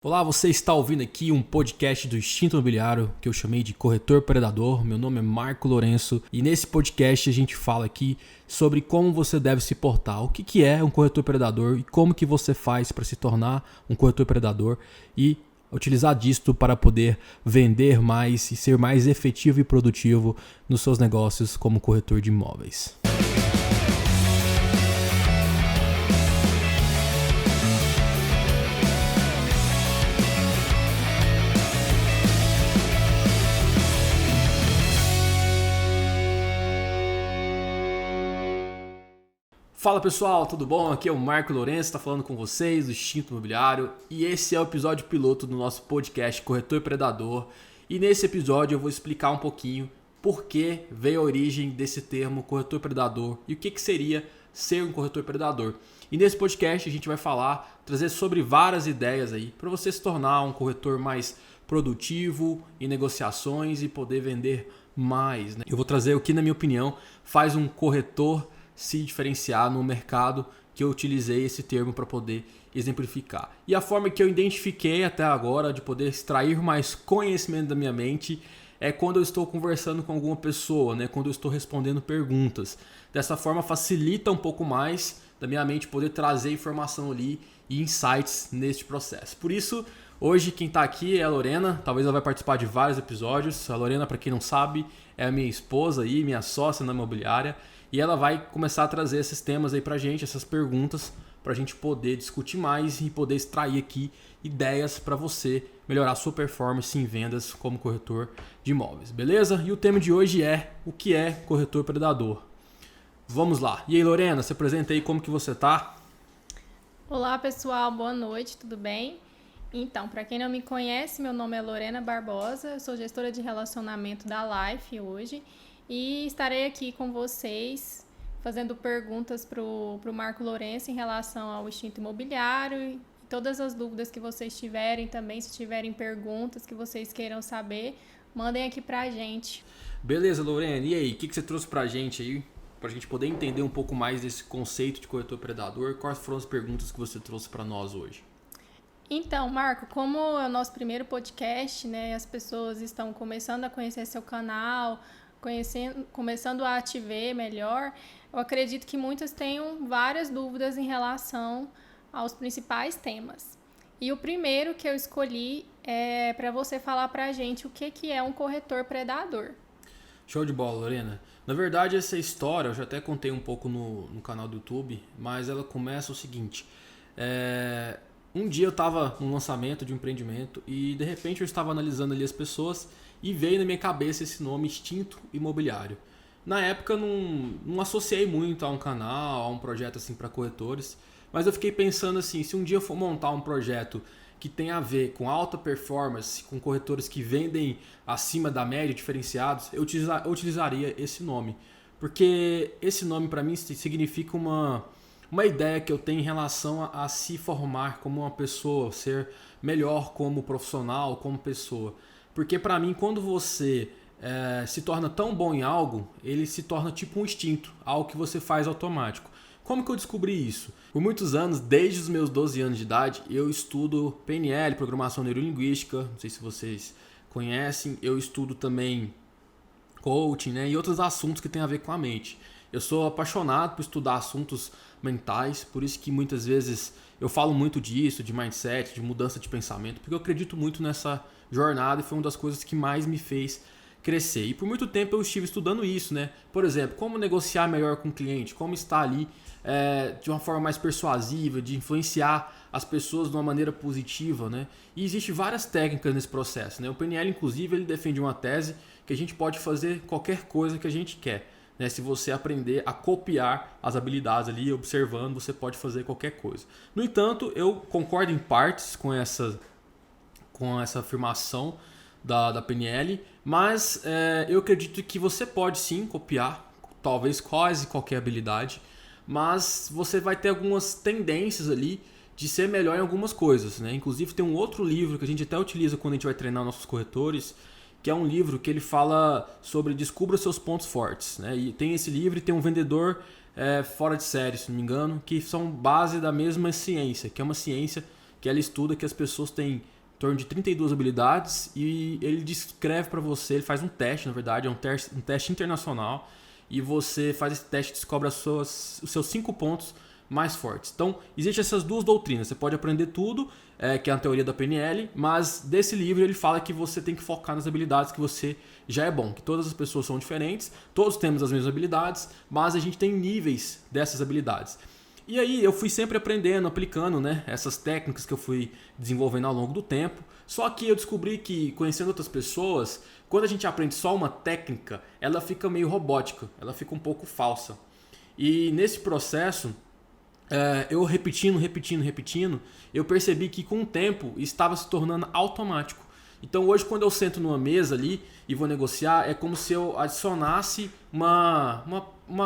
Olá, você está ouvindo aqui um podcast do Instinto Imobiliário que eu chamei de Corretor Predador. Meu nome é Marco Lourenço e nesse podcast a gente fala aqui sobre como você deve se portar, o que é um corretor predador e como que você faz para se tornar um corretor predador e utilizar disto para poder vender mais e ser mais efetivo e produtivo nos seus negócios como corretor de imóveis. Fala pessoal, tudo bom? Aqui é o Marco Lourenço, está falando com vocês do Instinto Imobiliário e esse é o episódio piloto do nosso podcast Corretor Predador. E nesse episódio eu vou explicar um pouquinho por que veio a origem desse termo corretor predador e o que seria ser um corretor predador. E nesse podcast a gente vai trazer sobre várias ideias aí para você se tornar um corretor mais produtivo em negociações e poder vender mais, né? Eu vou trazer o que, na minha opinião, faz um corretor se diferenciar no mercado, que eu utilizei esse termo para poder exemplificar. E a forma que eu identifiquei até agora de poder extrair mais conhecimento da minha mente é quando eu estou conversando com alguma pessoa, né? Quando eu estou respondendo perguntas. Dessa forma facilita um pouco mais da minha mente poder trazer informação ali e insights neste processo. Por isso, hoje quem está aqui é a Lorena, talvez ela vai participar de vários episódios. A Lorena, para quem não sabe, é a minha esposa e minha sócia na imobiliária. E ela vai começar a trazer esses temas aí pra gente, essas perguntas, pra gente poder discutir mais e poder extrair aqui ideias para você melhorar a sua performance em vendas como corretor de imóveis, beleza? E o tema de hoje é o que é corretor predador. Vamos lá. E aí, Lorena, se apresenta aí como que você tá? Olá pessoal, boa noite, tudo bem? Então, para quem não me conhece, meu nome é Lorena Barbosa, eu sou gestora de relacionamento da Life hoje. E estarei aqui com vocês fazendo perguntas para o Marco Lourenço em relação ao instinto imobiliário e todas as dúvidas que vocês tiverem também, se tiverem perguntas que vocês queiram saber, mandem aqui para a gente. Beleza, Lorena, e aí, o que você trouxe para a gente aí, para a gente poder entender um pouco mais desse conceito de corretor predador? Quais foram as perguntas que você trouxe para nós hoje? Então, Marco, como é o nosso primeiro podcast, né, as pessoas estão começando a conhecer seu canal, começando a te ver melhor, eu acredito que muitas tenham várias dúvidas em relação aos principais temas. E o primeiro que eu escolhi é para você falar para a gente o que é um corretor predador. Show de bola, Lorena. Na verdade, essa história eu já até contei um pouco no canal do YouTube, mas ela começa o seguinte. Um dia eu estava no lançamento de um empreendimento e de repente eu estava analisando ali as pessoas e veio na minha cabeça esse nome Instinto Imobiliário. Na época não associei muito a um canal, a um projeto assim para corretores, mas eu fiquei pensando assim, se um dia eu for montar um projeto que tem a ver com alta performance, com corretores que vendem acima da média, diferenciados, eu utilizaria esse nome. Porque esse nome para mim significa uma ideia que eu tenho em relação a se formar como uma pessoa, ser melhor como profissional, como pessoa. Porque para mim, quando você se torna tão bom em algo, ele se torna tipo um instinto, algo que você faz automático. Como que eu descobri isso? Por muitos anos, desde os meus 12 anos de idade, eu estudo PNL, Programação Neurolinguística, não sei se vocês conhecem, eu estudo também coaching, né, e outros assuntos que têm a ver com a mente. Eu sou apaixonado por estudar assuntos mentais, por isso que muitas vezes eu falo muito disso, de mindset, de mudança de pensamento, porque eu acredito muito nessa jornada e foi uma das coisas que mais me fez crescer. E por muito tempo eu estive estudando isso, né? Por exemplo, como negociar melhor com o cliente, como estar ali de uma forma mais persuasiva, de influenciar as pessoas de uma maneira positiva, né? E existem várias técnicas nesse processo, né? O PNL, inclusive, ele defende uma tese que a gente pode fazer qualquer coisa que a gente quer. Se você aprender a copiar as habilidades ali, observando, você pode fazer qualquer coisa. No entanto, eu concordo em partes com essa afirmação da PNL, mas eu acredito que você pode sim copiar, talvez quase qualquer habilidade, mas você vai ter algumas tendências ali de ser melhor em algumas coisas, né? Inclusive tem um outro livro que a gente até utiliza quando a gente vai treinar nossos corretores, que é um livro que ele fala sobre descubra seus pontos fortes, né? E tem esse livro e tem um vendedor fora de série, se não me engano, que são base da mesma ciência, que é uma ciência que ela estuda que as pessoas têm em torno de 32 habilidades e ele descreve para você, ele faz um teste, na verdade, é um teste internacional, e você faz esse teste e descobre os seus 5 pontos mais fortes. Então, existem essas duas doutrinas. Você pode aprender tudo, que é a teoria da PNL, mas desse livro ele fala que você tem que focar nas habilidades que você já é bom, que todas as pessoas são diferentes, todos temos as mesmas habilidades, mas a gente tem níveis dessas habilidades. E aí eu fui sempre aprendendo, aplicando, né, essas técnicas que eu fui desenvolvendo ao longo do tempo. Só que eu descobri que, conhecendo outras pessoas, quando a gente aprende só uma técnica, ela fica meio robótica, ela fica um pouco falsa. E nesse processo, eu repetindo, eu percebi que com o tempo estava se tornando automático. Então hoje, quando eu sento numa mesa ali e vou negociar, é como se eu adicionasse uma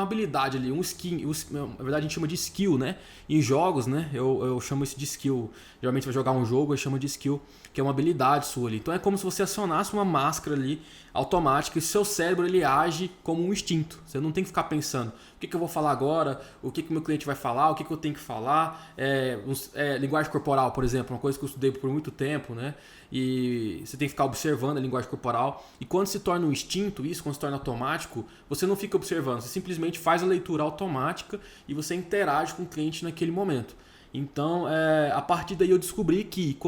habilidade ali, um skill. Na verdade a gente chama de skill, né? Em jogos, né? Eu chamo isso de skill. Geralmente vai jogar um jogo, eu chamo de skill, que é uma habilidade sua ali. Então é como se você acionasse uma máscara ali automática e seu cérebro ele age como um instinto. Você não tem que ficar pensando o que eu vou falar agora, o que o meu cliente vai falar, o que eu tenho que falar. Linguagem corporal, por exemplo, uma coisa que eu estudei por muito tempo, né? E você tem que ficar observando a linguagem corporal. E quando se torna um instinto, quando se torna automático, você não fica observando, você simplesmente faz a leitura automática e você interage com o cliente naquele momento. Então, a partir daí eu descobri que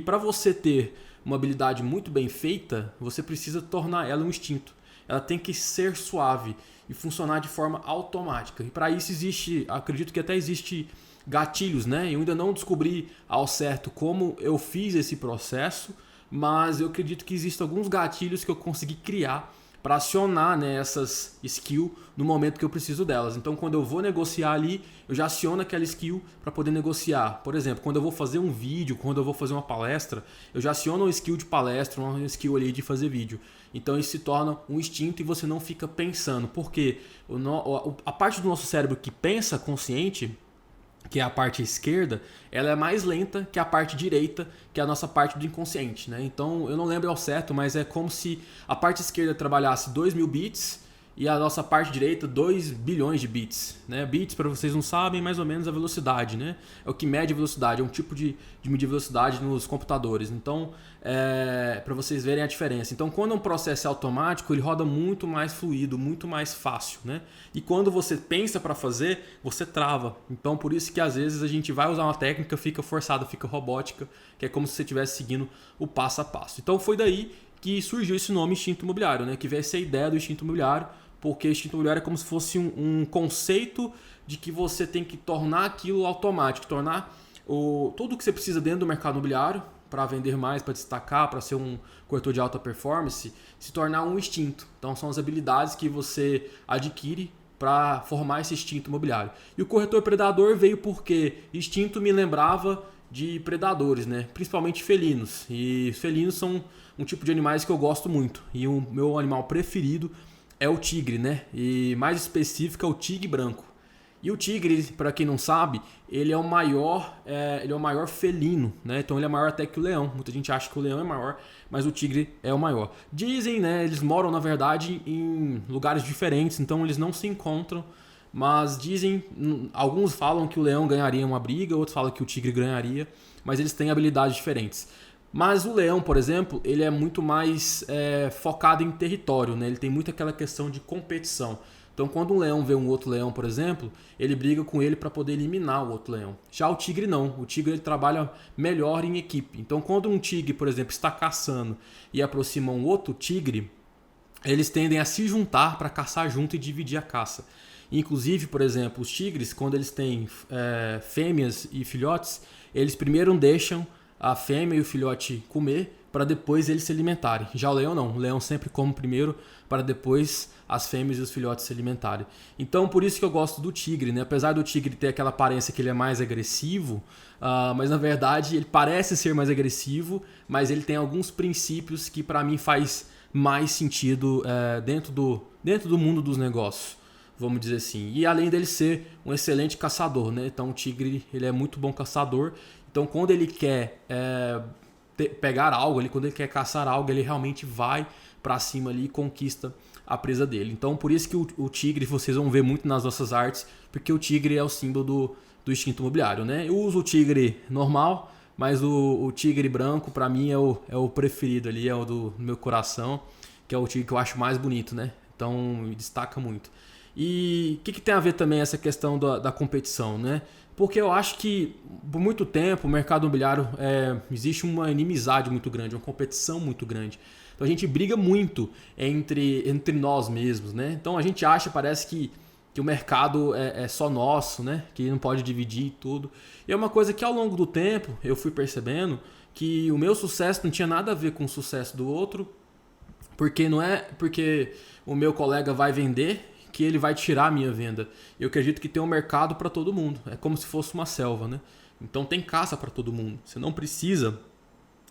para você ter uma habilidade muito bem feita, você precisa tornar ela um instinto. Ela tem que ser suave e funcionar de forma automática. E para isso acredito que até existe gatilhos, né? Eu ainda não descobri ao certo como eu fiz esse processo, mas eu acredito que existem alguns gatilhos que eu consegui criar para acionar, né, essas skills no momento que eu preciso delas. Então, quando eu vou negociar ali, eu já aciono aquela skill para poder negociar. Por exemplo, quando eu vou fazer um vídeo, quando eu vou fazer uma palestra, eu já aciono uma skill de palestra, uma skill ali de fazer vídeo. Então, isso se torna um instinto e você não fica pensando. Porque a parte do nosso cérebro que pensa consciente, que é a parte esquerda, ela é mais lenta que a parte direita, que é a nossa parte do inconsciente, né? Então, eu não lembro ao certo, mas é como se a parte esquerda trabalhasse 2.000 bits e a nossa parte direita 2 bilhões de bits, né? Bits, para vocês não sabem, mais ou menos a velocidade, né? É o que mede a velocidade, é um tipo de medir velocidade nos computadores. Então, para vocês verem a diferença. Então, quando um processo é automático, ele roda muito mais fluido, muito mais fácil, né? E quando você pensa para fazer, você trava. Então, por isso que às vezes a gente vai usar uma técnica, fica forçada, fica robótica, que é como se você estivesse seguindo o passo a passo. Então, foi daí que surgiu esse nome instinto imobiliário, né? Que veio essa ideia do instinto imobiliário, porque instinto imobiliário é como se fosse um conceito de que você tem que tornar aquilo automático, tornar tudo que você precisa dentro do mercado imobiliário para vender mais, para destacar, para ser um corretor de alta performance, se tornar um instinto. Então são as habilidades que você adquire para formar esse instinto imobiliário. E o corretor predador veio porque instinto me lembrava de predadores, né? Principalmente felinos. E felinos são um tipo de animais que eu gosto muito. E o meu animal preferido é o tigre, né? E mais específico é o tigre branco. E o tigre, para quem não sabe, ele é o maior felino, né? Então ele é maior até que o leão. Muita gente acha que o leão é maior, mas o tigre é o maior. Dizem, né? Eles moram na verdade em lugares diferentes, então eles não se encontram. Mas dizem, alguns falam que o leão ganharia uma briga, outros falam que o tigre ganharia, mas eles têm habilidades diferentes. Mas o leão, por exemplo, ele é muito mais focado em território, né? Ele tem muito aquela questão de competição. Então, quando um leão vê um outro leão, por exemplo, ele briga com ele para poder eliminar o outro leão. Já o tigre não. O tigre ele trabalha melhor em equipe. Então, quando um tigre, por exemplo, está caçando e aproxima um outro tigre, eles tendem a se juntar para caçar junto e dividir a caça. Inclusive, por exemplo, os tigres, quando eles têm fêmeas e filhotes, eles primeiro deixam a fêmea e o filhote comer para depois eles se alimentarem. Já o leão não. O leão sempre come primeiro para depois as fêmeas e os filhotes se alimentarem. Então, por isso que eu gosto do tigre, né? Apesar do tigre ter aquela aparência que ele é mais agressivo, mas na verdade ele parece ser mais agressivo, mas ele tem alguns princípios que para mim faz mais sentido dentro do mundo dos negócios, vamos dizer assim. E além dele ser um excelente caçador, né? Então o tigre ele é muito bom caçador. Então quando ele quer pegar algo, quando ele quer caçar algo, ele realmente vai para cima ali e conquista a presa dele. Então por isso que o tigre vocês vão ver muito nas nossas artes, porque o tigre é o símbolo do instinto imobiliário, né? Eu uso o tigre normal, mas o tigre branco para mim é o preferido ali, é o do meu coração, que é o tigre que eu acho mais bonito, né? Então me destaca muito. E o que tem a ver também essa questão da competição, né? Porque eu acho que por muito tempo o mercado imobiliário existe uma inimizade muito grande, uma competição muito grande. Então a gente briga muito entre nós mesmos, né? Então a gente acha, parece que o mercado é só nosso, né? Que não pode dividir tudo. E é uma coisa que ao longo do tempo eu fui percebendo que o meu sucesso não tinha nada a ver com o sucesso do outro, porque não é porque o meu colega vai vender que ele vai tirar a minha venda. Eu acredito que tem um mercado para todo mundo. É como se fosse uma selva, né? Então tem caça para todo mundo. Você não precisa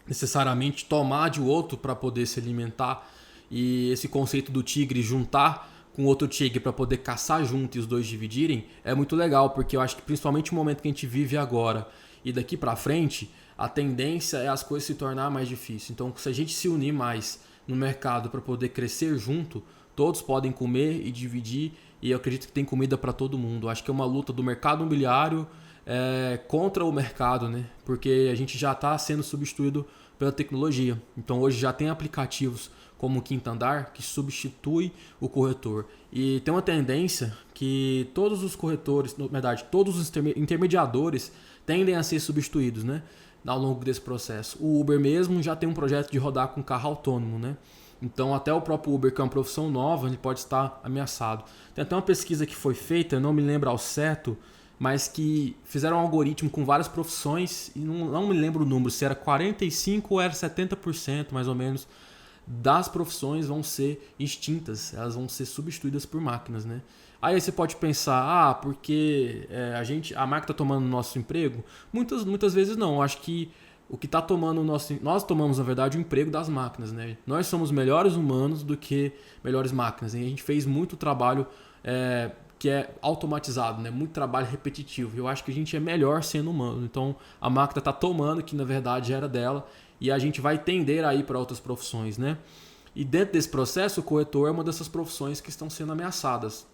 necessariamente tomar de outro para poder se alimentar. E esse conceito do tigre juntar com outro tigre para poder caçar junto e os dois dividirem é muito legal, porque eu acho que principalmente no momento que a gente vive agora e daqui para frente, a tendência é as coisas se tornar mais difíceis. Então, se a gente se unir mais no mercado para poder crescer junto, todos podem comer e dividir, e eu acredito que tem comida para todo mundo. Acho que é uma luta do mercado imobiliário contra o mercado, né? Porque a gente já está sendo substituído pela tecnologia. Então hoje já tem aplicativos como o Quinto Andar que substitui o corretor. E tem uma tendência que todos os corretores, na verdade, todos os intermediadores tendem a ser substituídos, né? Ao longo desse processo. O Uber mesmo já tem um projeto de rodar com carro autônomo, né? Então até o próprio Uber, que é uma profissão nova, ele pode estar ameaçado. Tem até uma pesquisa que foi feita, eu não me lembro ao certo, mas que fizeram um algoritmo com várias profissões, e não me lembro o número, se era 45% ou era 70% mais ou menos, das profissões vão ser extintas, elas vão ser substituídas por máquinas, né? Aí você pode pensar, porque a máquina está tomando o nosso emprego? Muitas vezes não, eu acho que o que está tomando nós tomamos na verdade o emprego das máquinas, né? Nós somos melhores humanos do que melhores máquinas, e a gente fez muito trabalho que é automatizado, né? Muito trabalho repetitivo. Eu acho que a gente é melhor sendo humano. Então a máquina está tomando que na verdade era dela, e a gente vai tender a ir para outras profissões, né? E dentro desse processo o corretor é uma dessas profissões que estão sendo ameaçadas.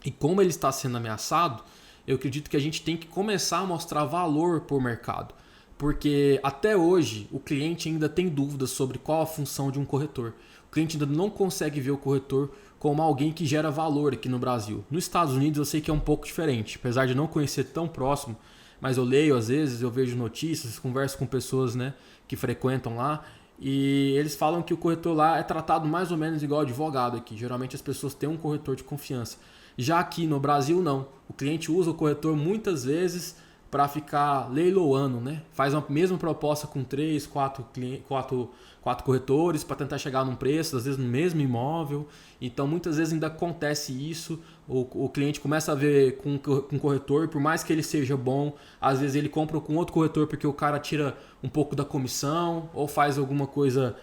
E como ele está sendo ameaçado, eu acredito que a gente tem que começar a mostrar valor para o mercado. Porque até hoje o cliente ainda tem dúvidas sobre qual a função de um corretor. O cliente ainda não consegue ver o corretor como alguém que gera valor aqui no Brasil. Nos Estados Unidos eu sei que é um pouco diferente, apesar de não conhecer tão próximo, mas eu leio às vezes, eu vejo notícias, converso com pessoas, né, que frequentam lá, e eles falam que o corretor lá é tratado mais ou menos igual advogado aqui. Geralmente as pessoas têm um corretor de confiança. Já aqui no Brasil não. O cliente usa o corretor muitas vezes para ficar leiloando, né? Faz a mesma proposta com 3, 4 corretores para tentar chegar num preço, às vezes no mesmo imóvel. Então muitas vezes ainda acontece isso. O cliente começa a ver com um corretor, por mais que ele seja bom, às vezes ele compra com outro corretor porque o cara tira um pouco da comissão ou faz alguma coisa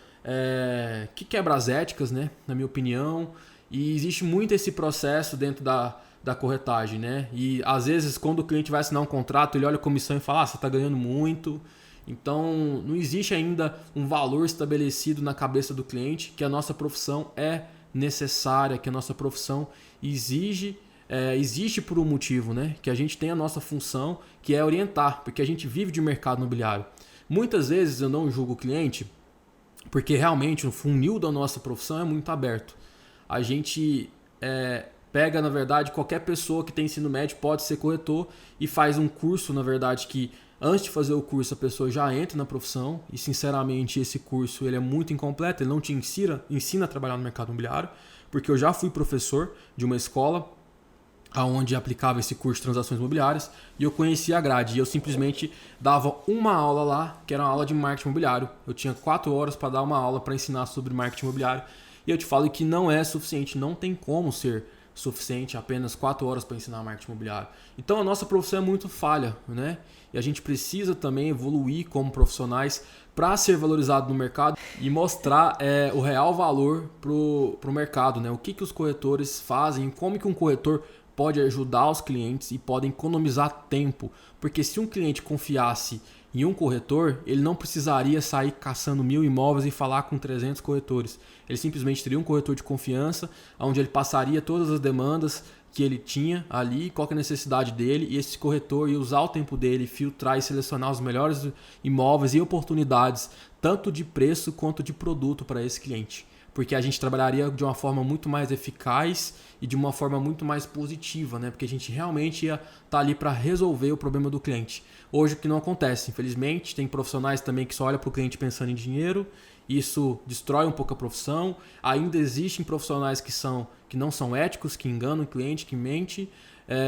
que quebra as éticas, né? Na minha opinião. E existe muito esse processo dentro da corretagem, né? E às vezes quando o cliente vai assinar um contrato, ele olha a comissão e fala, você está ganhando muito. Então não existe ainda um valor estabelecido na cabeça do cliente que a nossa profissão é necessária, que a nossa profissão existe por um motivo, né? Que a gente tem a nossa função, que é orientar, porque a gente vive de mercado imobiliário. Muitas vezes eu não julgo o cliente, porque realmente o funil da nossa profissão é muito aberto. A gente pega, na verdade, qualquer pessoa que tem ensino médio pode ser corretor e faz um curso, na verdade, que antes de fazer o curso a pessoa já entra na profissão, e sinceramente esse curso ele é muito incompleto, ele não te ensina a trabalhar no mercado imobiliário, porque eu já fui professor de uma escola onde aplicava esse curso de transações imobiliárias e eu conhecia a grade, e eu simplesmente dava uma aula lá, que era uma aula de marketing imobiliário. Eu tinha 4 horas para dar uma aula para ensinar sobre marketing imobiliário, e eu te falo que não é suficiente, não tem como ser suficiente apenas 4 horas para ensinar marketing imobiliário. Então a nossa profissão é muito falha, né? E a gente precisa também evoluir como profissionais para ser valorizado no mercado e mostrar o real valor pro mercado, né? O que os corretores fazem, como que um corretor pode ajudar os clientes e pode economizar tempo. Porque se um cliente confiasse em um corretor, ele não precisaria sair caçando 1000 imóveis e falar com 300 corretores. Ele simplesmente teria um corretor de confiança, onde ele passaria todas as demandas que ele tinha ali, qual que é a necessidade dele, e esse corretor ia usar o tempo dele, filtrar e selecionar os melhores imóveis e oportunidades, tanto de preço quanto de produto para esse cliente. Porque a gente trabalharia de uma forma muito mais eficaz e de uma forma muito mais positiva, né? Porque a gente realmente ia estar ali para resolver o problema do cliente. Hoje o que não acontece, infelizmente, tem profissionais também que só olham para o cliente pensando em dinheiro, isso destrói um pouco a profissão. Ainda existem profissionais que não são éticos, que enganam o cliente, que mente,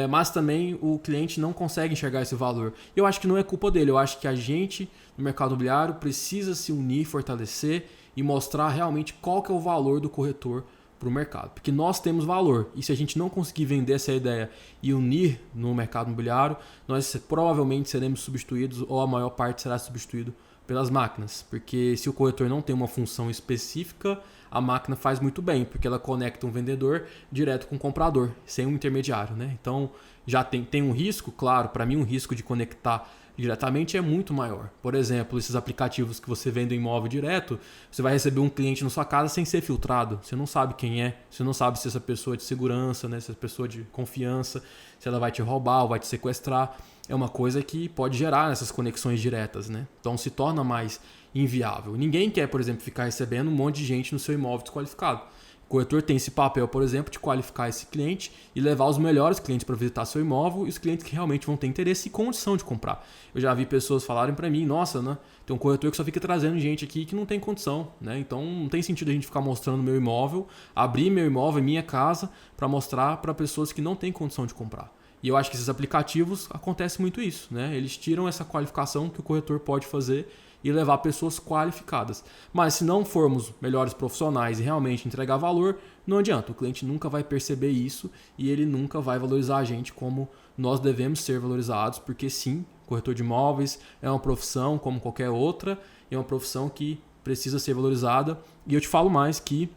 mas também o cliente não consegue enxergar esse valor. Eu acho que não é culpa dele, eu acho que a gente no mercado imobiliário precisa se unir, fortalecer e mostrar realmente qual que é o valor do corretor para o mercado. Porque nós temos valor, e se a gente não conseguir vender essa ideia e unir no mercado imobiliário, nós provavelmente seremos substituídos, ou a maior parte será substituído pelas máquinas. Porque se o corretor não tem uma função específica, a máquina faz muito bem, porque ela conecta um vendedor direto com o comprador, sem um intermediário, né? Então já tem um risco, claro, para mim um risco de conectar diretamente é muito maior. Por exemplo, esses aplicativos que você vende um imóvel direto, você vai receber um cliente na sua casa sem ser filtrado. Você não sabe quem é, você não sabe se essa pessoa é de segurança, né? Se essa pessoa é de confiança, se ela vai te roubar ou vai te sequestrar. É uma coisa que pode gerar essas conexões diretas, né? Então se torna mais inviável. Ninguém quer, por exemplo, ficar recebendo um monte de gente no seu imóvel desqualificado. O corretor tem esse papel, por exemplo, de qualificar esse cliente e levar os melhores clientes para visitar seu imóvel e os clientes que realmente vão ter interesse e condição de comprar. Eu já vi pessoas falarem para mim, nossa, né, tem um corretor que só fica trazendo gente aqui que não tem condição, né? Então não tem sentido a gente ficar mostrando meu imóvel, abrir meu imóvel, minha casa, para mostrar para pessoas que não têm condição de comprar. E eu acho que esses aplicativos acontece muito isso, né? Eles tiram essa qualificação que o corretor pode fazer e levar pessoas qualificadas. Mas se não formos melhores profissionais e realmente entregar valor, não adianta. O cliente nunca vai perceber isso e ele nunca vai valorizar a gente como nós devemos ser valorizados, porque sim, corretor de imóveis é uma profissão como qualquer outra, é uma profissão que precisa ser valorizada. E eu te falo mais que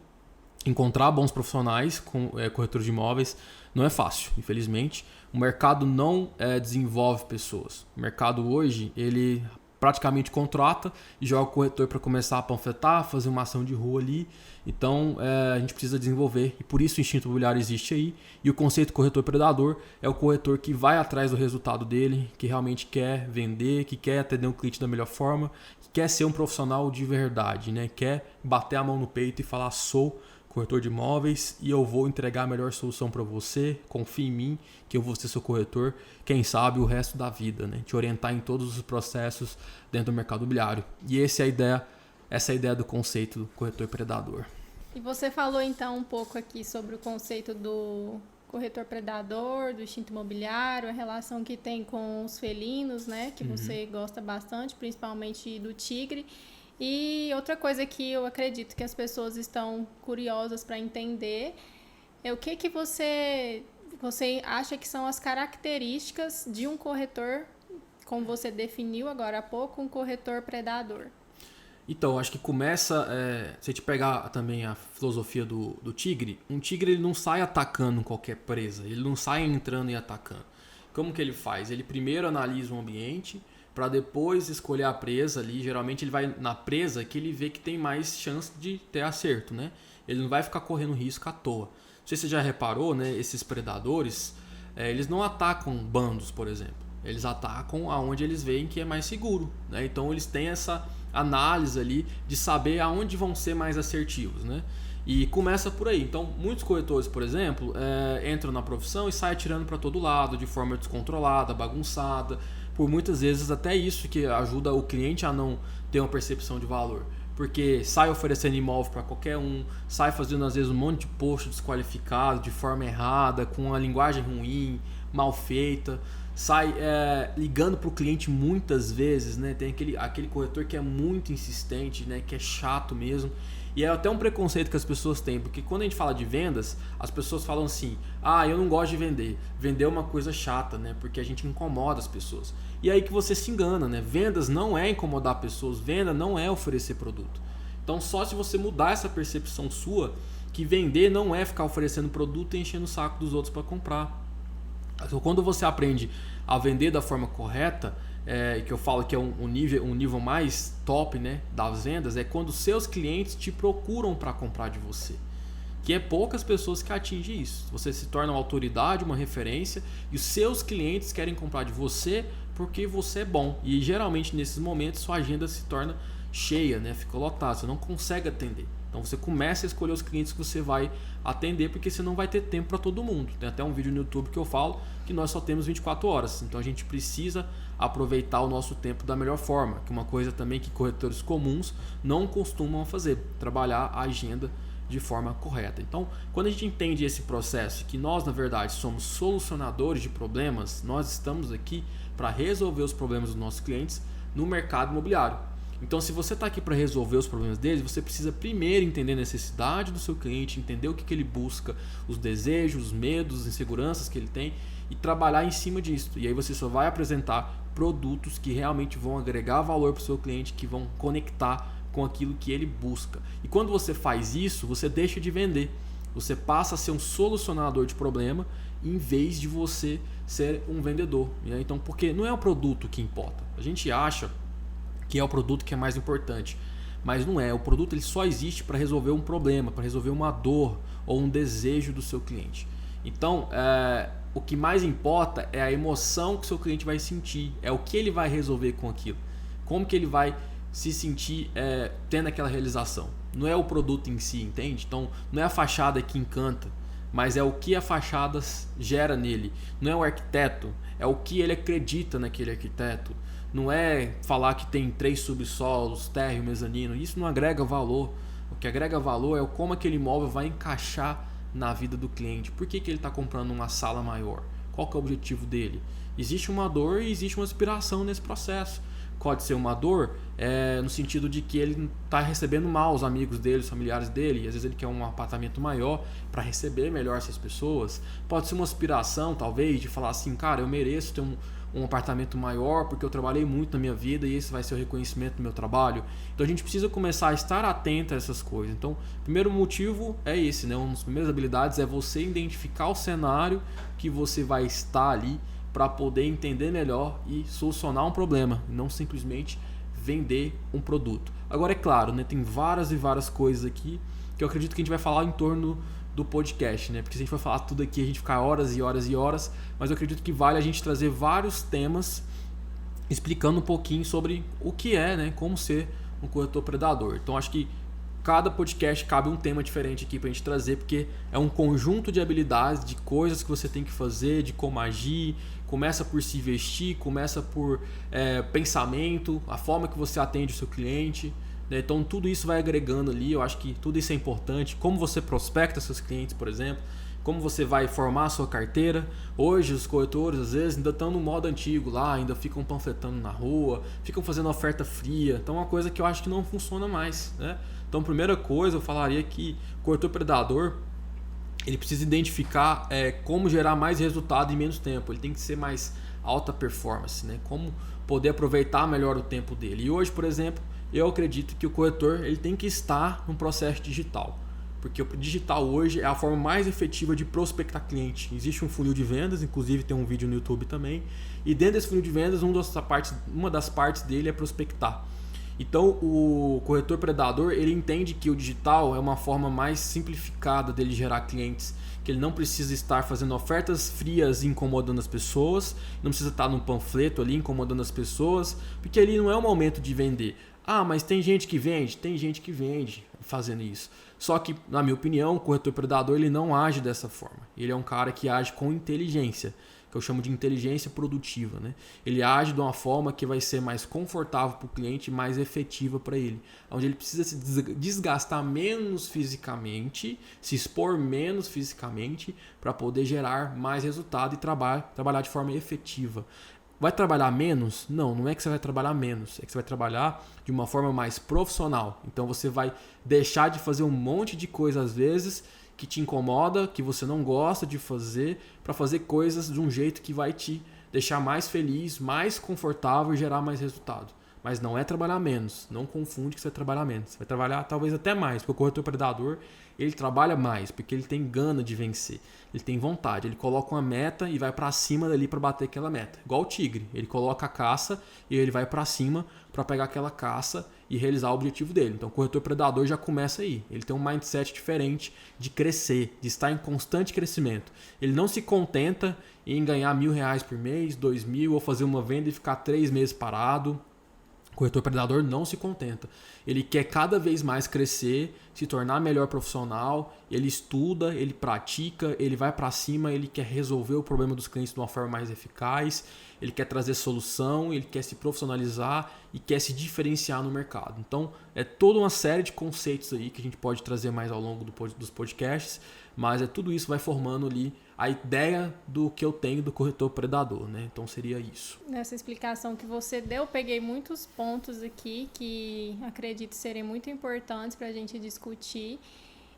encontrar bons profissionais com corretores de imóveis não é fácil, infelizmente. O mercado não desenvolve pessoas. O mercado hoje, ele praticamente contrata e joga o corretor para começar a panfletar, fazer uma ação de rua ali. Então a gente precisa desenvolver, e por isso o instinto imobiliário existe aí. E o conceito corretor predador é o corretor que vai atrás do resultado dele, que realmente quer vender, que quer atender um cliente da melhor forma, que quer ser um profissional de verdade, né? Quer bater a mão no peito e falar: sou corretor de imóveis e eu vou entregar a melhor solução para você, confie em mim que eu vou ser seu corretor, quem sabe o resto da vida, né? Te orientar em todos os processos dentro do mercado imobiliário. E essa é a ideia do conceito do corretor predador. E você falou então um pouco aqui sobre o conceito do corretor predador, do instinto imobiliário, a relação que tem com os felinos, né? Que você gosta bastante, principalmente do tigre. E outra coisa que eu acredito que as pessoas estão curiosas para entender é o que você acha que são as características de um corretor, como você definiu agora há pouco, um corretor predador. Então, acho que começa, se a gente pegar também a filosofia do tigre, um tigre ele não sai atacando qualquer presa, ele não sai entrando e atacando. Como que ele faz? Ele primeiro analisa o ambiente, para depois escolher a presa ali. Geralmente ele vai na presa que ele vê que tem mais chance de ter acerto, né? Ele não vai ficar correndo risco à toa. Não sei se você já reparou, né? Esses predadores, eles não atacam bandos, por exemplo. Eles atacam aonde eles veem que é mais seguro, né? Então eles têm essa análise ali de saber aonde vão ser mais assertivos, né? E começa por aí. Então muitos corretores, por exemplo, entram na profissão e saem atirando para todo lado de forma descontrolada, bagunçada. Por muitas vezes até isso que ajuda o cliente a não ter uma percepção de valor. Porque sai oferecendo imóvel para qualquer um, sai fazendo às vezes um monte de post desqualificado, de forma errada, com uma linguagem ruim, mal feita, sai ligando para o cliente muitas vezes, né? Tem aquele corretor que é muito insistente, né? Que é chato mesmo. E é até um preconceito que as pessoas têm, porque quando a gente fala de vendas, as pessoas falam assim: ah, eu não gosto de vender. Vender é uma coisa chata, né? Porque a gente incomoda as pessoas. E aí que você se engana, né? Vendas não é incomodar pessoas, venda não é oferecer produto. Então só se você mudar essa percepção sua, que vender não é ficar oferecendo produto e enchendo o saco dos outros para comprar. Então, quando você aprende a vender da forma correta, que eu falo que é um nível mais top, né, das vendas, é quando seus clientes te procuram para comprar de você. Que é poucas pessoas que atingem isso. Você se torna uma autoridade, uma referência, e os seus clientes querem comprar de você porque você é bom. E geralmente nesses momentos sua agenda se torna cheia, né? Fica lotada, você não consegue atender. Então você começa a escolher os clientes que você vai atender, porque você não vai ter tempo para todo mundo. Tem até um vídeo no YouTube que eu falo que nós só temos 24 horas. Então a gente precisa aproveitar o nosso tempo da melhor forma. Que é uma coisa também que corretores comuns não costumam fazer, trabalhar a agenda de forma correta. Então, quando a gente entende esse processo, que nós na verdade somos solucionadores de problemas, nós estamos aqui para resolver os problemas dos nossos clientes no mercado imobiliário. Então, se você está aqui para resolver os problemas deles, você precisa primeiro entender a necessidade do seu cliente, entender o que ele busca, os desejos, os medos, as inseguranças que ele tem e trabalhar em cima disso. E aí você só vai apresentar produtos que realmente vão agregar valor para o seu cliente, que vão conectar com aquilo que ele busca. E quando você faz isso, você deixa de vender. Você passa a ser um solucionador de problema em vez de você ser um vendedor. Então, porque não é o produto que importa. A gente acha que é o produto que é mais importante, mas não é. O produto ele só existe para resolver um problema, para resolver uma dor ou um desejo do seu cliente. Então, o que mais importa é a emoção que o seu cliente vai sentir, é o que ele vai resolver com aquilo, como que ele vai se sentir tendo aquela realização. Não é o produto em si, entende? Então não é a fachada que encanta, mas é o que a fachada gera nele. Não é o arquiteto, é o que ele acredita naquele arquiteto. Não é falar que tem 3 subsolos, térreo, mezanino. Isso não agrega valor. O que agrega valor é como aquele imóvel vai encaixar na vida do cliente. Por que ele está comprando uma sala maior? Qual que é o objetivo dele? Existe uma dor e existe uma aspiração nesse processo. Pode ser uma dor no sentido de que ele está recebendo mal os amigos dele, os familiares dele, e às vezes ele quer um apartamento maior para receber melhor essas pessoas. Pode ser uma aspiração, talvez, de falar assim, cara, eu mereço ter um apartamento maior porque eu trabalhei muito na minha vida e esse vai ser o reconhecimento do meu trabalho. Então a gente precisa começar a estar atento a essas coisas. Então, o primeiro motivo é esse, né? Uma das primeiras habilidades é você identificar o cenário que você vai estar ali para poder entender melhor e solucionar um problema, não simplesmente vender um produto. Agora é claro, né, tem várias e várias coisas aqui que eu acredito que a gente vai falar em torno do podcast, né? Porque se a gente for falar tudo aqui, a gente ficar horas e horas e horas, mas eu acredito que vale a gente trazer vários temas explicando um pouquinho sobre o que é, né, como ser um corretor predador. Então acho que cada podcast cabe um tema diferente aqui pra gente trazer, porque é um conjunto de habilidades, de coisas que você tem que fazer, de como agir. Começa por se vestir, começa por pensamento, a forma que você atende o seu cliente, né? Então tudo isso vai agregando ali, eu acho que tudo isso é importante. Como você prospecta seus clientes, por exemplo, como você vai formar a sua carteira. Hoje os corretores às vezes ainda estão no modo antigo lá, ainda ficam panfletando na rua, ficam fazendo oferta fria. Então é uma coisa que eu acho que não funciona mais, né? Então primeira coisa eu falaria que o corretor predador ele precisa identificar como gerar mais resultado em menos tempo. Ele tem que ser mais alta performance, né? Como poder aproveitar melhor o tempo dele. E hoje, por exemplo, eu acredito que o corretor ele tem que estar no processo digital. Porque o digital hoje é a forma mais efetiva de prospectar cliente. Existe um funil de vendas, inclusive tem um vídeo no YouTube também. E dentro desse funil de vendas, uma das partes dele é prospectar. Então o corretor predador ele entende que o digital é uma forma mais simplificada dele gerar clientes, que ele não precisa estar fazendo ofertas frias e incomodando as pessoas, não precisa estar num panfleto ali incomodando as pessoas, porque ali não é o momento de vender. Ah, mas tem gente que vende? Tem gente que vende fazendo isso. Só que, na minha opinião, o corretor predador ele não age dessa forma. Ele é um cara que age com inteligência, que eu chamo de inteligência produtiva, né? Ele age de uma forma que vai ser mais confortável para o cliente e mais efetiva para ele, onde ele precisa se desgastar menos fisicamente, se expor menos fisicamente para poder gerar mais resultado e trabalhar de forma efetiva. Vai trabalhar menos? Não, não é que você vai trabalhar menos, é que você vai trabalhar de uma forma mais profissional. Então você vai deixar de fazer um monte de coisa às vezes que te incomoda, que você não gosta de fazer, para fazer coisas de um jeito que vai te deixar mais feliz, mais confortável e gerar mais resultado. Mas não é trabalhar menos. Não confunde que você vai trabalhar menos. Você vai trabalhar talvez até mais, porque o corretor predador, ele trabalha mais, porque ele tem gana de vencer. Ele tem vontade. Ele coloca uma meta e vai para cima dali para bater aquela meta. Igual o tigre. Ele coloca a caça e ele vai para cima para pegar aquela caça e realizar o objetivo dele. Então o corretor predador já começa aí. Ele tem um mindset diferente de crescer, de estar em constante crescimento. Ele não se contenta em ganhar R$1.000 por mês, 2.000 ou fazer uma venda e ficar 3 meses parado. O corretor predador não se contenta. Ele quer cada vez mais crescer, se tornar melhor profissional, ele estuda, ele pratica, ele vai para cima, ele quer resolver o problema dos clientes de uma forma mais eficaz, ele quer trazer solução, ele quer se profissionalizar e quer se diferenciar no mercado. Então, é toda uma série de conceitos aí que a gente pode trazer mais ao longo dos podcasts, mas tudo isso vai formando ali a ideia do que eu tenho do corretor predador, né? Então seria isso. Nessa explicação que você deu, eu peguei muitos pontos aqui que acredito serem muito importantes para a gente discutir.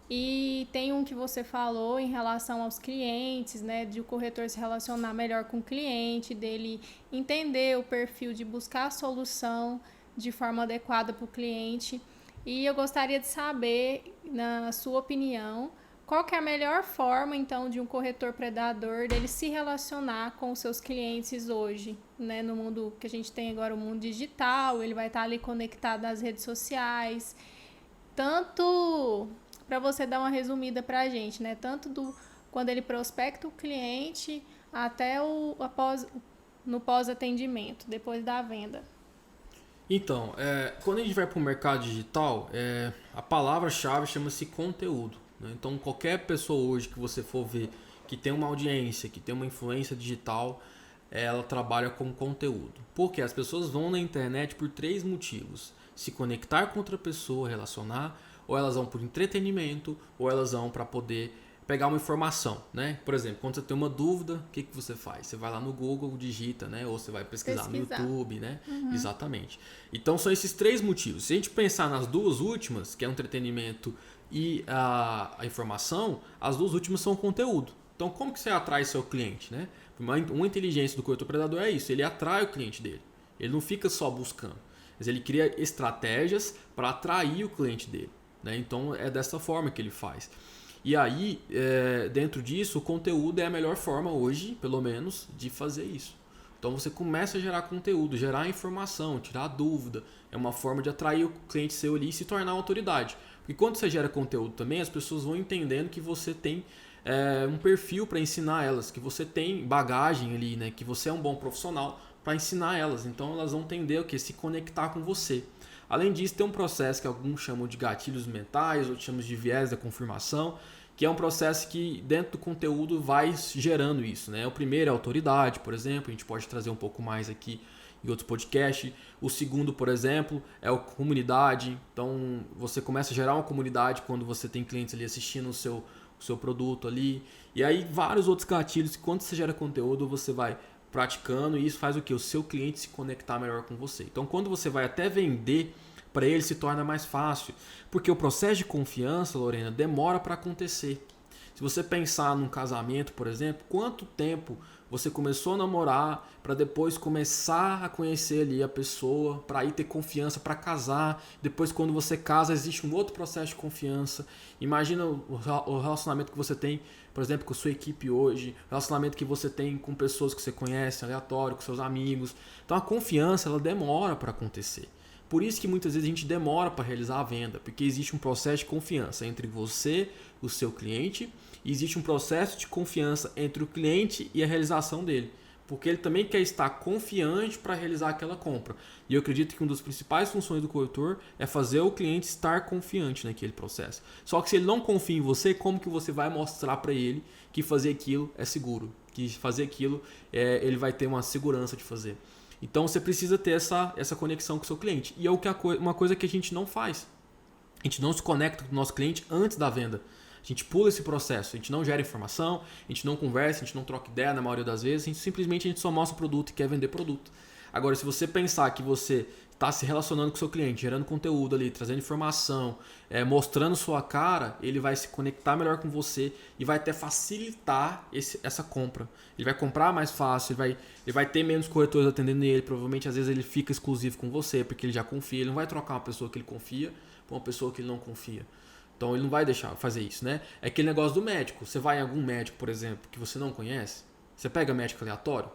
E tem um que você falou em relação aos clientes, né? De o corretor se relacionar melhor com o cliente, dele entender o perfil, de buscar a solução de forma adequada para o cliente. E eu gostaria de saber, na sua opinião, qual que é a melhor forma, então, de um corretor predador dele se relacionar com os seus clientes hoje, né? No mundo que a gente tem agora, o mundo digital, ele vai estar ali conectado às redes sociais. Tanto, para você dar uma resumida para a gente, né? Tanto quando ele prospecta o cliente até no pós-atendimento, depois da venda. Então, quando a gente vai para o mercado digital, a palavra-chave chama-se conteúdo. Então, qualquer pessoa hoje que você for ver que tem uma audiência, que tem uma influência digital, ela trabalha com conteúdo. Porque as pessoas vão na internet por 3 motivos. Se conectar com outra pessoa, relacionar, ou elas vão por entretenimento, ou elas vão para poder pegar uma informação, né? Por exemplo, quando você tem uma dúvida, o que você faz? Você vai lá no Google, digita, né? Ou você vai pesquisar no YouTube, né? Uhum. Exatamente. Então, são esses 3 motivos. Se a gente pensar nas 2 últimas, que é o entretenimento e a informação, as 2 últimas são o conteúdo. Então, como que você atrai seu cliente, né? Uma inteligência do corretor predador é isso, ele atrai o cliente dele. Ele não fica só buscando, mas ele cria estratégias para atrair o cliente dele, né? Então, é dessa forma que ele faz. E aí, dentro disso, o conteúdo é a melhor forma hoje, pelo menos, de fazer isso. Então, você começa a gerar conteúdo, gerar informação, tirar dúvida. É uma forma de atrair o cliente seu ali e se tornar uma autoridade. Porque quando você gera conteúdo também, as pessoas vão entendendo que você tem um perfil para ensinar elas, que você tem bagagem ali, né? Que você é um bom profissional para ensinar elas. Então, elas vão entender o que? Se conectar com você. Além disso, tem um processo que alguns chamam de gatilhos mentais, outros chamam de viés da confirmação, que é um processo que dentro do conteúdo vai gerando isso, né? O primeiro é a autoridade, por exemplo, a gente pode trazer um pouco mais aqui em outros podcasts. O segundo, por exemplo, é a comunidade. Então, você começa a gerar uma comunidade quando você tem clientes ali assistindo o seu produto ali. E aí, vários outros gatilhos que quando você gera conteúdo, você vai praticando e isso faz o quê? O seu cliente se conectar melhor com você. Então, quando você vai até vender, para ele se torna mais fácil, porque o processo de confiança, Lorena, demora para acontecer. Se você pensar num casamento, por exemplo, quanto tempo você começou a namorar para depois começar a conhecer ali a pessoa, para aí ter confiança para casar, depois quando você casa existe um outro processo de confiança. Imagina o relacionamento que você tem, por exemplo, com a sua equipe hoje, o relacionamento que você tem com pessoas que você conhece, aleatório, com seus amigos. Então a confiança ela demora para acontecer. Por isso que muitas vezes a gente demora para realizar a venda, porque existe um processo de confiança entre você, o seu cliente, e existe um processo de confiança entre o cliente e a realização dele, porque ele também quer estar confiante para realizar aquela compra. E eu acredito que uma das principais funções do corretor é fazer o cliente estar confiante naquele processo. Só que se ele não confia em você, como que você vai mostrar para ele que fazer aquilo é seguro, que fazer aquilo ele vai ter uma segurança de fazer? Então você precisa ter essa conexão com o seu cliente. E é uma coisa que a gente não faz. A gente não se conecta com o nosso cliente antes da venda. A gente pula esse processo, a gente não gera informação, a gente não conversa, a gente não troca ideia na maioria das vezes, simplesmente a gente só mostra o produto e quer vender produto. Agora, se você pensar que você está se relacionando com o seu cliente, gerando conteúdo ali, trazendo informação, mostrando sua cara, ele vai se conectar melhor com você e vai até facilitar essa compra. Ele vai comprar mais fácil, ele vai ter menos corretores atendendo ele, provavelmente às vezes ele fica exclusivo com você, porque ele já confia, ele não vai trocar uma pessoa que ele confia por uma pessoa que ele não confia. Então ele não vai deixar fazer isso, né? É aquele negócio do médico. Você vai em algum médico, por exemplo, que você não conhece, você pega médico aleatório?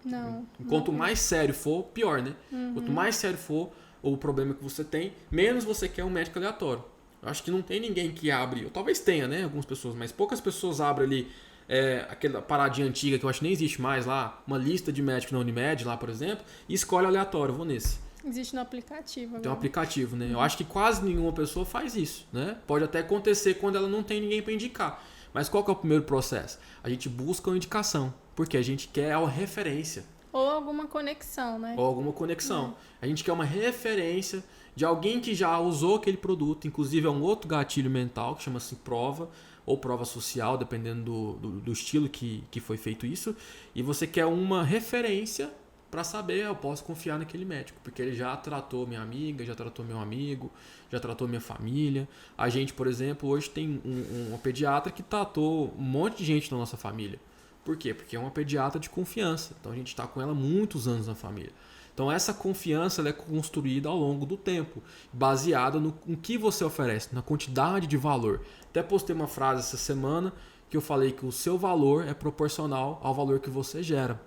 Não. Quanto mais sério for, pior, né? Quanto mais sério for o problema que você tem, menos você quer um médico aleatório. Eu acho que não tem ninguém que abre, ou talvez tenha, né? Algumas pessoas, mas poucas pessoas abrem ali aquela paradinha antiga que eu acho que nem existe mais lá, uma lista de médicos na Unimed lá, por exemplo, e escolhe aleatório, eu vou nesse. Existe no aplicativo agora. Tem um aplicativo, né? Eu acho que quase nenhuma pessoa faz isso, né? Pode até acontecer quando ela não tem ninguém para indicar. Mas qual que é o primeiro processo? A gente busca uma indicação, porque a gente quer a referência. Ou alguma conexão, né? Ou alguma conexão. A gente quer uma referência de alguém que já usou aquele produto. Inclusive é um outro gatilho mental que chama-se prova, ou prova social, dependendo do estilo que foi feito isso. E você quer uma referência para saber, eu posso confiar naquele médico, porque ele já tratou minha amiga, já tratou meu amigo, já tratou minha família. A gente, por exemplo, hoje tem uma pediatra que tratou um monte de gente da nossa família. Por quê? Porque é uma pediatra de confiança. Então a gente está com ela há muitos anos na família. Então essa confiança ela é construída ao longo do tempo, baseada no que você oferece, na quantidade de valor. Até postei uma frase essa semana que eu falei que o seu valor é proporcional ao valor que você gera.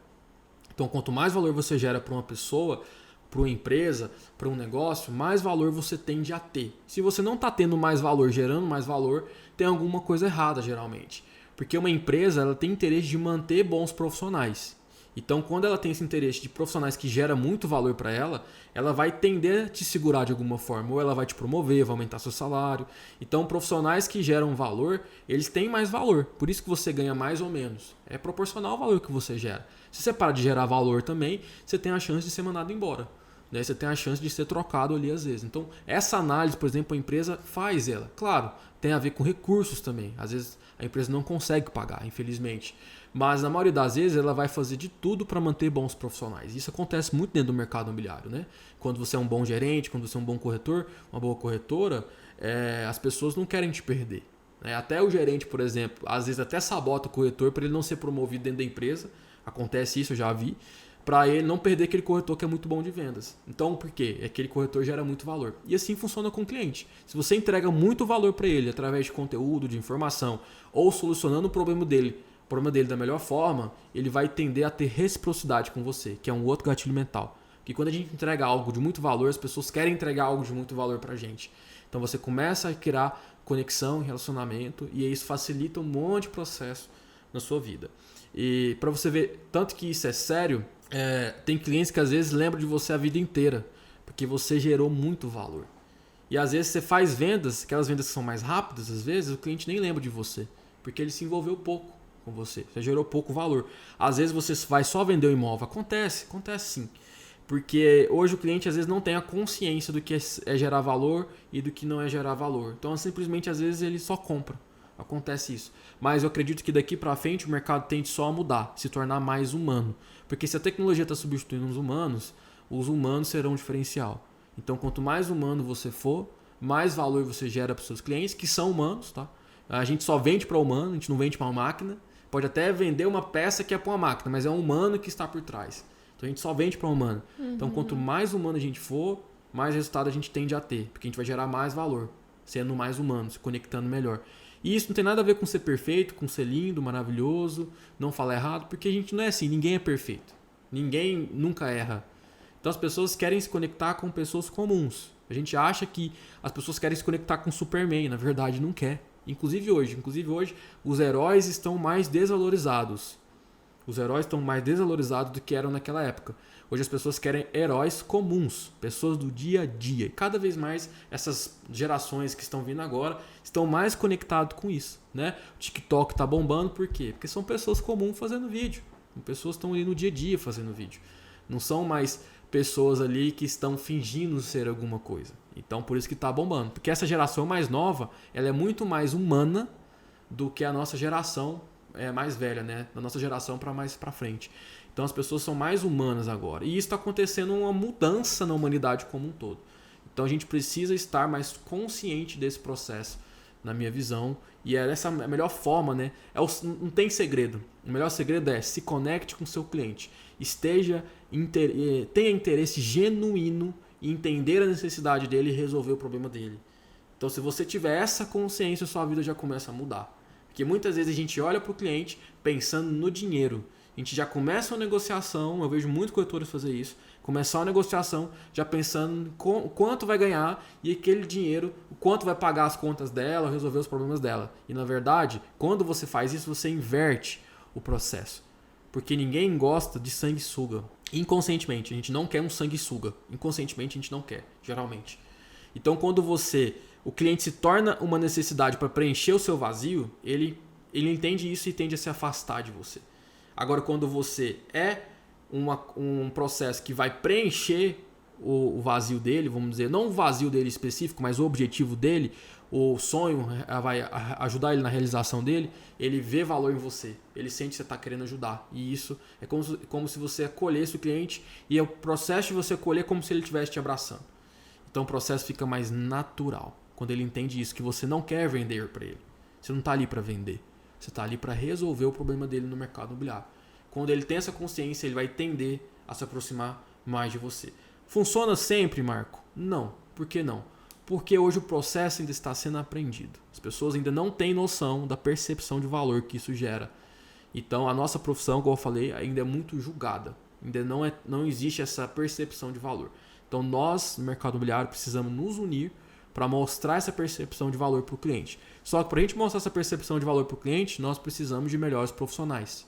Então, quanto mais valor você gera para uma pessoa, para uma empresa, para um negócio, mais valor você tende a ter. Se você não está tendo mais valor, gerando mais valor, tem alguma coisa errada, geralmente. Porque uma empresa ela tem interesse de manter bons profissionais. Então, quando ela tem esse interesse de profissionais que gera muito valor para ela, ela vai tender a te segurar de alguma forma. Ou ela vai te promover, vai aumentar seu salário. Então, profissionais que geram valor, eles têm mais valor. Por isso que você ganha mais ou menos. É proporcional ao valor que você gera. Se você parar de gerar valor também, você tem a chance de ser mandado embora. Né? Você tem a chance de ser trocado ali às vezes. Então, essa análise, por exemplo, a empresa faz ela. Claro, tem a ver com recursos também. Às vezes a empresa não consegue pagar, infelizmente. Mas na maioria das vezes ela vai fazer de tudo para manter bons profissionais. Isso acontece muito dentro do mercado imobiliário, né? Quando você é um bom gerente, quando você é um bom corretor, uma boa corretora, as pessoas não querem te perder. Né? Até o gerente, por exemplo, às vezes até sabota o corretor para ele não ser promovido dentro da empresa. Acontece isso, eu já vi. Para ele não perder aquele corretor que é muito bom de vendas. Então, por quê? Aquele corretor gera muito valor. E assim funciona com o cliente. Se você entrega muito valor para ele através de conteúdo, de informação, ou solucionando o problema dele da melhor forma, ele vai tender a ter reciprocidade com você, que é um outro gatilho mental. Porque quando a gente entrega algo de muito valor, as pessoas querem entregar algo de muito valor pra gente. Então você começa a criar conexão, relacionamento, e isso facilita um monte de processo na sua vida. E para você ver, tanto que isso é sério, tem clientes que às vezes lembram de você a vida inteira, porque você gerou muito valor. E às vezes você faz vendas, aquelas vendas que são mais rápidas, às vezes o cliente nem lembra de você, porque ele se envolveu pouco com você gerou pouco valor. Às vezes você vai só vender o imóvel. Acontece sim. Porque hoje o cliente às vezes não tem a consciência do que é gerar valor e do que não é gerar valor. Então simplesmente às vezes ele só compra. Acontece isso. Mas eu acredito que daqui para frente o mercado tende só a mudar, se tornar mais humano. Porque se a tecnologia está substituindo os humanos serão um diferencial. Então quanto mais humano você for, mais valor você gera para os seus clientes, que são humanos, tá? A gente só vende para humano, a gente não vende para uma máquina. Pode até vender uma peça que é para uma máquina, mas é um humano que está por trás. Então a gente só vende para um humano. Então quanto mais humano a gente for, mais resultado a gente tende a ter. Porque a gente vai gerar mais valor, sendo mais humano, se conectando melhor. E isso não tem nada a ver com ser perfeito, com ser lindo, maravilhoso, não falar errado, porque a gente não é assim, ninguém é perfeito. Ninguém nunca erra. Então as pessoas querem se conectar com pessoas comuns. A gente acha que as pessoas querem se conectar com Superman, na verdade não quer. Inclusive hoje, os heróis estão mais desvalorizados. Os heróis estão mais desvalorizados do que eram naquela época. Hoje as pessoas querem heróis comuns, pessoas do dia a dia. E cada vez mais essas gerações que estão vindo agora estão mais conectadas com isso. Né? O TikTok está bombando, por quê? Porque são pessoas comuns fazendo vídeo. Pessoas estão ali no dia a dia fazendo vídeo. Não são mais pessoas ali que estão fingindo ser alguma coisa. Então, por isso que está bombando. Porque essa geração mais nova, ela é muito mais humana do que a nossa geração mais velha, né? Da nossa geração para mais para frente. Então as pessoas são mais humanas agora. E isso está acontecendo uma mudança na humanidade como um todo. Então a gente precisa estar mais consciente desse processo, na minha visão. E essa a melhor forma, né? Não tem segredo. O melhor segredo é se conecte com o seu cliente. Tenha interesse genuíno em entender a necessidade dele e resolver o problema dele. Então se você tiver essa consciência, sua vida já começa a mudar. Porque muitas vezes a gente olha para o cliente pensando no dinheiro. A gente já começa uma negociação, eu vejo muitos corretores fazer isso, começar uma negociação já pensando o quanto vai ganhar e aquele dinheiro, o quanto vai pagar as contas dela, resolver os problemas dela. E na verdade, quando você faz isso, você inverte o processo. Porque ninguém gosta de sanguessuga. Inconscientemente, a gente não quer um sanguessuga. Inconscientemente, a gente não quer, geralmente. Então, quando o cliente se torna uma necessidade para preencher o seu vazio, ele entende isso e tende a se afastar de você. Agora, quando você é um processo que vai preencher o vazio dele, vamos dizer, não o vazio dele específico, mas o objetivo dele, o sonho vai ajudar ele na realização dele, ele vê valor em você, ele sente que você está querendo ajudar. E isso é como se você acolhesse o cliente e é o processo de você acolher como se ele estivesse te abraçando. Então o processo fica mais natural, quando ele entende isso, que você não quer vender para ele. Você não está ali para vender, você está ali para resolver o problema dele no mercado imobiliário. Quando ele tem essa consciência, ele vai tender a se aproximar mais de você. Funciona sempre, Marco? Não. Por que não? Porque hoje o processo ainda está sendo aprendido. As pessoas ainda não têm noção da percepção de valor que isso gera. Então a nossa profissão, como eu falei, ainda é muito julgada. Ainda não existe essa percepção de valor. Então nós, no mercado imobiliário, precisamos nos unir para mostrar essa percepção de valor para o cliente. Só que para a gente mostrar essa percepção de valor para o cliente, nós precisamos de melhores profissionais.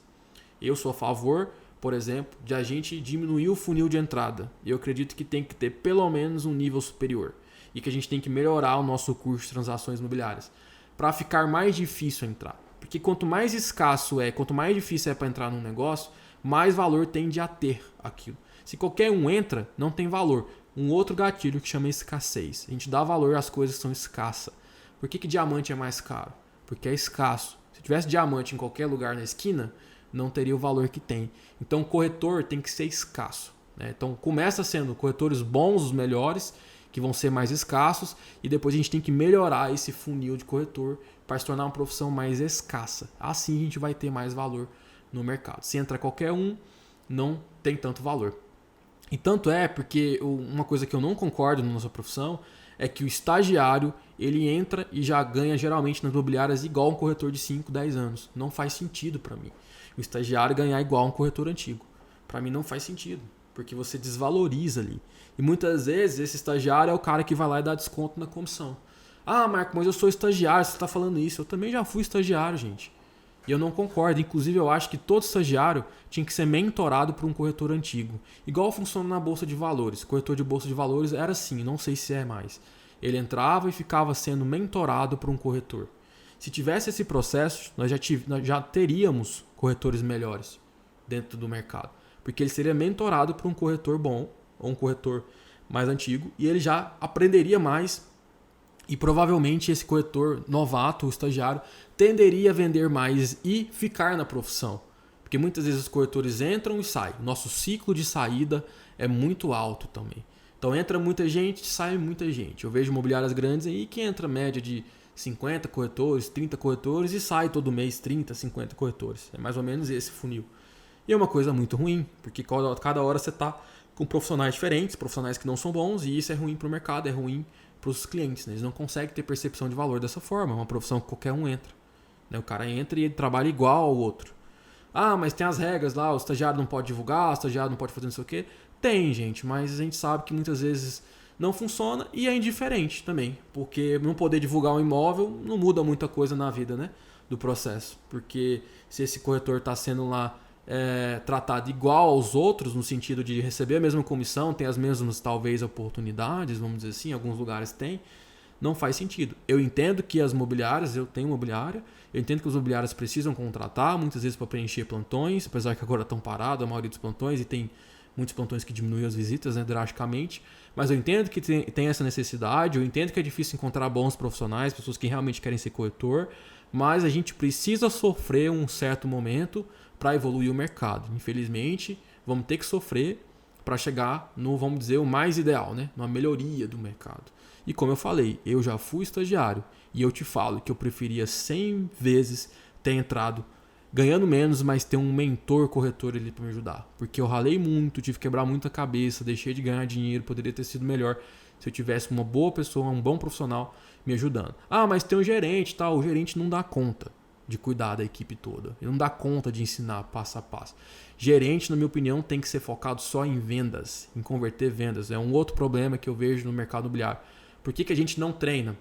Eu sou a favor, por exemplo, de a gente diminuir o funil de entrada. Eu acredito que tem que ter pelo menos um nível superior. E que a gente tem que melhorar o nosso curso de transações imobiliárias. Para ficar mais difícil entrar. Porque quanto mais escasso quanto mais difícil é para entrar num negócio, mais valor tende a ter aquilo. Se qualquer um entra, não tem valor. Um outro gatilho que chama escassez. A gente dá valor às coisas que são escassas. Por que diamante é mais caro? Porque é escasso. Se tivesse diamante em qualquer lugar na esquina, não teria o valor que tem. Então o corretor tem que ser escasso, né? Então começa sendo corretores bons, os melhores, que vão ser mais escassos, e depois a gente tem que melhorar esse funil de corretor para se tornar uma profissão mais escassa. Assim a gente vai ter mais valor no mercado. Se entra qualquer um, não tem tanto valor. E tanto é porque uma coisa que eu não concordo na nossa profissão é que o estagiário ele entra e já ganha geralmente nas imobiliárias igual um corretor de 5, 10 anos. Não faz sentido para mim. O estagiário ganhar igual a um corretor antigo. Para mim não faz sentido, porque você desvaloriza ali. E muitas vezes esse estagiário é o cara que vai lá e dá desconto na comissão. Ah, Marco, mas eu sou estagiário, você está falando isso. Eu também já fui estagiário, gente. E eu não concordo. Inclusive eu acho que todo estagiário tinha que ser mentorado por um corretor antigo. Igual funciona na Bolsa de Valores. O corretor de Bolsa de Valores era assim, não sei se é mais. Ele entrava e ficava sendo mentorado por um corretor. Se tivesse esse processo, nós já teríamos corretores melhores dentro do mercado. Porque ele seria mentorado por um corretor bom ou um corretor mais antigo e ele já aprenderia mais e provavelmente esse corretor novato, o estagiário, tenderia a vender mais e ficar na profissão. Porque muitas vezes os corretores entram e saem. O nosso ciclo de saída é muito alto também. Então entra muita gente, sai muita gente. Eu vejo imobiliárias grandes aí que entra média de 50 corretores, 30 corretores e sai todo mês 30, 50 corretores. É mais ou menos esse funil. E é uma coisa muito ruim, porque cada hora você está com profissionais diferentes, profissionais que não são bons, e isso é ruim para o mercado, é ruim para os clientes. Né? Eles não conseguem ter percepção de valor dessa forma, é uma profissão que qualquer um entra. Né? O cara entra e ele trabalha igual ao outro. Ah, mas tem as regras lá, o estagiário não pode divulgar, o estagiário não pode fazer não sei o quê. Tem, gente, mas a gente sabe que muitas vezes não funciona e é indiferente também, porque não poder divulgar um imóvel não muda muita coisa na vida, né, do processo, porque se esse corretor está sendo lá tratado igual aos outros, no sentido de receber a mesma comissão, tem as mesmas talvez oportunidades, vamos dizer assim, em alguns lugares tem, não faz sentido. Eu entendo que as imobiliárias, eu tenho imobiliária, eu entendo que as imobiliárias precisam contratar, muitas vezes para preencher plantões, apesar que agora estão parados a maioria dos plantões e tem muitos plantões que diminuem as visitas, né, drasticamente, mas eu entendo que tem essa necessidade, eu entendo que é difícil encontrar bons profissionais, pessoas que realmente querem ser corretor, mas a gente precisa sofrer um certo momento para evoluir o mercado. Infelizmente, vamos ter que sofrer para chegar no, vamos dizer, o mais ideal, né? Numa melhoria do mercado. E como eu falei, eu já fui estagiário e eu te falo que eu preferia 100 vezes ter entrado ganhando menos, mas ter um mentor corretor ali para me ajudar. Porque eu ralei muito, tive que quebrar muita cabeça, deixei de ganhar dinheiro, poderia ter sido melhor se eu tivesse uma boa pessoa, um bom profissional me ajudando. Ah, mas tem um gerente, tal. O gerente não dá conta de cuidar da equipe toda. Ele não dá conta de ensinar passo a passo. Gerente, na minha opinião, tem que ser focado só em vendas, em converter vendas. É um outro problema que eu vejo no mercado imobiliário. Por que a gente não treina?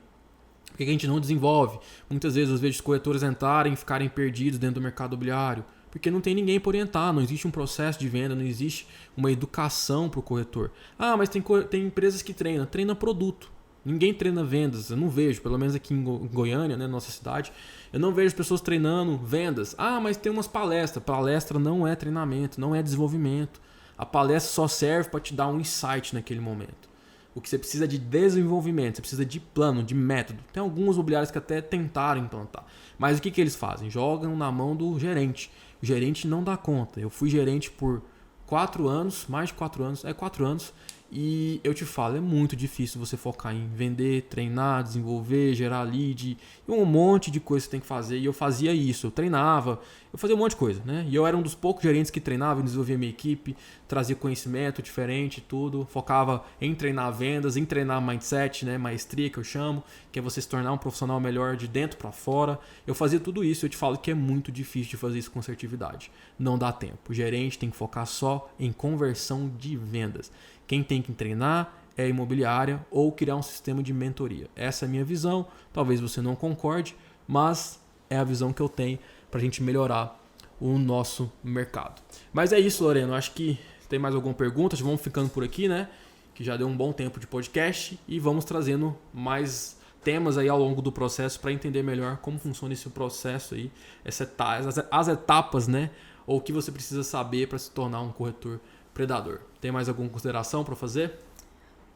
Por que a gente não desenvolve? Muitas vezes eu vejo os corretores entrarem e ficarem perdidos dentro do mercado imobiliário. Porque não tem ninguém para orientar, não existe um processo de venda, não existe uma educação para o corretor. Ah, mas tem empresas que treinam produto. Ninguém treina vendas, eu não vejo, pelo menos aqui em Goiânia, né, nossa cidade, eu não vejo pessoas treinando vendas. Ah, mas tem umas palestras. Palestra não é treinamento, não é desenvolvimento. A palestra só serve para te dar um insight naquele momento. O que você precisa é de desenvolvimento, você precisa de plano, de método. Tem alguns imobiliários que até tentaram implantar. Mas o que eles fazem? Jogam na mão do gerente. O gerente não dá conta. Eu fui gerente por 4 anos, mais de 4 anos, 4 anos. E eu te falo, é muito difícil você focar em vender, treinar, desenvolver, gerar lead, e um monte de coisa que você tem que fazer. E eu fazia isso, eu treinava, eu fazia um monte de coisa, né? E eu era um dos poucos gerentes que treinava, desenvolvia minha equipe, trazia conhecimento diferente, tudo. Focava em treinar vendas, em treinar mindset, né? Maestria que eu chamo, que é você se tornar um profissional melhor de dentro para fora. Eu fazia tudo isso, eu te falo que é muito difícil de fazer isso com assertividade. Não dá tempo. O gerente tem que focar só em conversão de vendas. Quem tem que treinar é a imobiliária ou criar um sistema de mentoria. Essa é a minha visão. Talvez você não concorde, mas é a visão que eu tenho para a gente melhorar o nosso mercado. Mas é isso, Lorena. Eu acho que tem mais alguma pergunta. Vamos ficando por aqui, né? Que já deu um bom tempo de podcast e vamos trazendo mais temas aí ao longo do processo para entender melhor como funciona esse processo aí, as etapas, né? Ou o que você precisa saber para se tornar um corretor predador. Tem mais alguma consideração para fazer?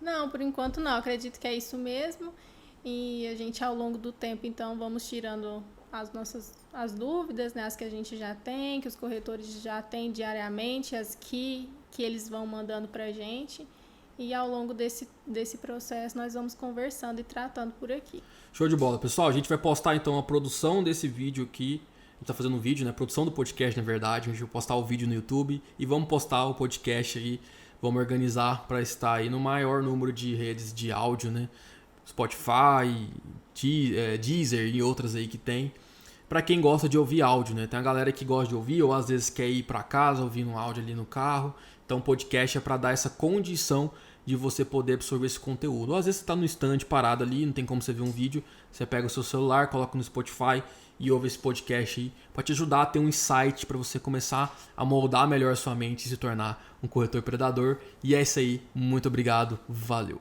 Não, por enquanto não. Acredito que é isso mesmo. E a gente, ao longo do tempo, então, vamos tirando as dúvidas, né? As que a gente já tem, que os corretores já têm diariamente, as que eles vão mandando para a gente. E ao longo desse processo, nós vamos conversando e tratando por aqui. Show de bola. Pessoal, a gente vai postar, então, a produção desse vídeo aqui. A gente tá fazendo um vídeo, né? Produção do podcast, na verdade. A gente vai postar o vídeo no YouTube e vamos postar o podcast aí. Vamos organizar para estar aí no maior número de redes de áudio, né? Spotify, Deezer e outras aí que tem. Para quem gosta de ouvir áudio, né? Tem a galera que gosta de ouvir ou às vezes quer ir para casa ouvindo um áudio ali no carro. Então o podcast é para dar essa condição de você poder absorver esse conteúdo. Ou às vezes você está no stand parado ali, não tem como você ver um vídeo. Você pega o seu celular, coloca no Spotify e ouve esse podcast aí para te ajudar a ter um insight para você começar a moldar melhor a sua mente e se tornar um corretor predador. E é isso aí. Muito obrigado. Valeu.